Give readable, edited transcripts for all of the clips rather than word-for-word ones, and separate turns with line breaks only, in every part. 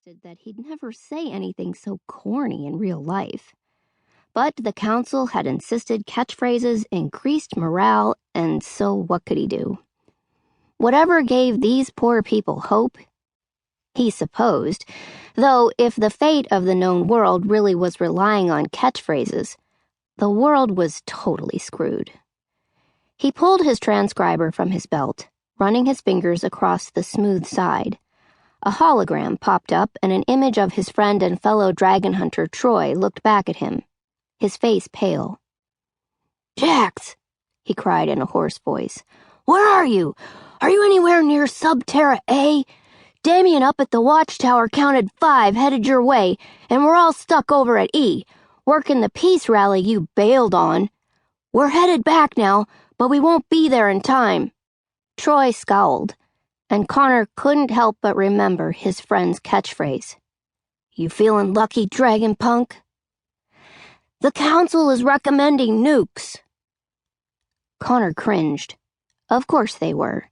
protested that he'd never say anything so corny in real life. But the council had insisted catchphrases increased morale, and so what could he do? Whatever gave these poor people hope, he supposed, though if the fate of the known world really was relying on catchphrases, the world was totally screwed. He pulled his transcriber from his belt, running his fingers across the smooth side. A hologram popped up, and an image of his friend and fellow dragon hunter Troy looked back at him, his face pale. "Jax!" he cried in a hoarse voice. "Where are you? Are you anywhere near Subterra A? Damien up at the watchtower counted 5 headed your way, and we're all stuck over at E, working the peace rally you bailed on. We're headed back now, but we won't be there in time." Troy scowled, and Connor couldn't help but remember his friend's catchphrase. "You feeling lucky, Dragon Punk?" "The council is recommending nukes." Connor cringed. Of course they were.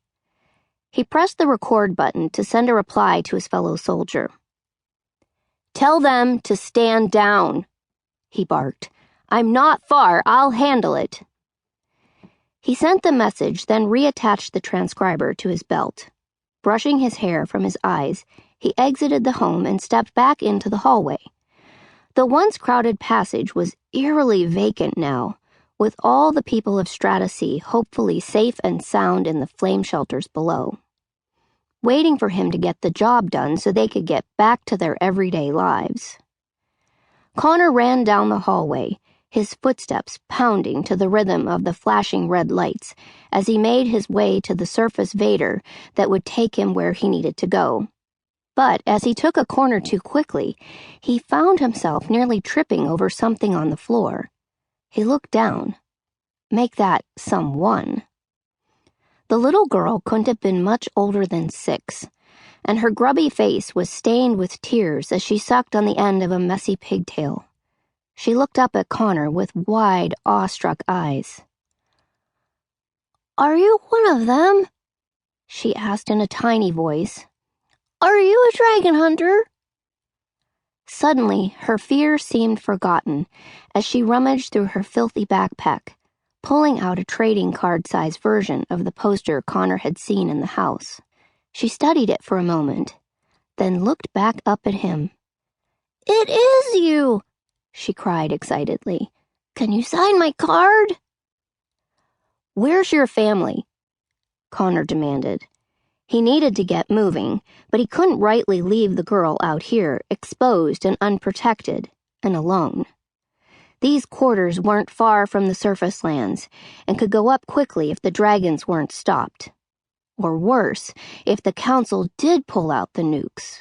He pressed the record button to send a reply to his fellow soldier. "Tell them to stand down," he barked. "I'm not far. I'll handle it." He sent the message, then reattached the transcriber to his belt. Brushing his hair from his eyes, he exited the home and stepped back into the hallway. The once crowded passage was eerily vacant now, with all the people of Strata C hopefully safe and sound in the flame shelters below, waiting for him to get the job done so they could get back to their everyday lives. Connor ran down the hallway, his footsteps pounding to the rhythm of the flashing red lights as he made his way to the surface Vader that would take him where he needed to go. But as he took a corner too quickly, he found himself nearly tripping over something on the floor. He looked down. Make that someone. The little girl couldn't have been much older than 6, and her grubby face was stained with tears as she sucked on the end of a messy pigtail. She looked up at Connor with wide, awestruck eyes. "Are you one of them?" she asked in a tiny voice. "Are you a dragon hunter?" Suddenly, her fear seemed forgotten as she rummaged through her filthy backpack, pulling out a trading card-sized version of the poster Connor had seen in the house. She studied it for a moment, then looked back up at him. "It is you!" she cried excitedly. "Can you sign my card?" "Where's your family?" Connor demanded. He needed to get moving, but he couldn't rightly leave the girl out here, exposed and unprotected, and alone. These quarters weren't far from the surface lands, and could go up quickly if the dragons weren't stopped. Or worse, if the council did pull out the nukes.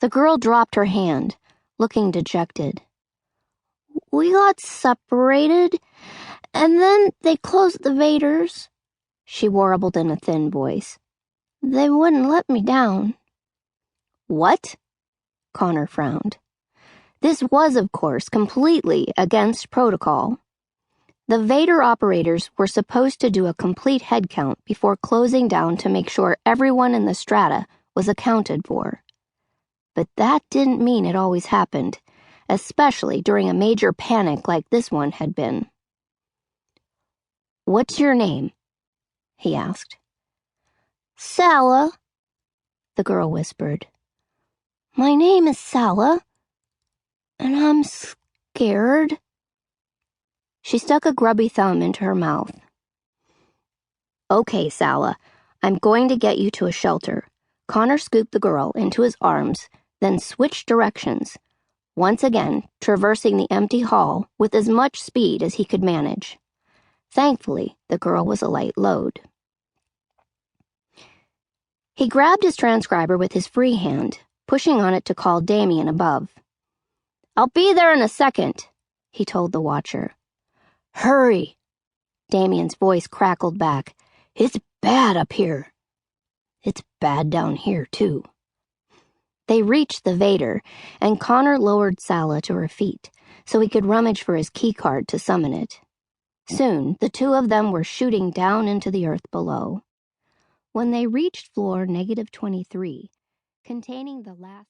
The girl dropped her hand, looking dejected. "We got separated, and then they closed the Vaders," she warbled in a thin voice. "They wouldn't let me down." "What?" Connor frowned. This was, of course, completely against protocol. The Vader operators were supposed to do a complete head count before closing down to make sure everyone in the strata was accounted for. But that didn't mean it always happened, especially during a major panic like this one had been. "What's your name?" he asked. "Sala," the girl whispered. "My name is Sala, and I'm scared." She stuck a grubby thumb into her mouth. "Okay, Sala, I'm going to get you to a shelter." Connor scooped the girl into his arms, then switched directions, once again traversing the empty hall with as much speed as he could manage. Thankfully, the girl was a light load. He grabbed his transcriber with his free hand, pushing on it to call Damien above. "I'll be there in a second," he told the watcher. "Hurry," Damien's voice crackled back. "It's bad up here." "It's bad down here, too." They reached the Vader, and Connor lowered Sala to her feet so he could rummage for his keycard to summon it. Soon, the two of them were shooting down into the earth below. When they reached floor -23, containing the last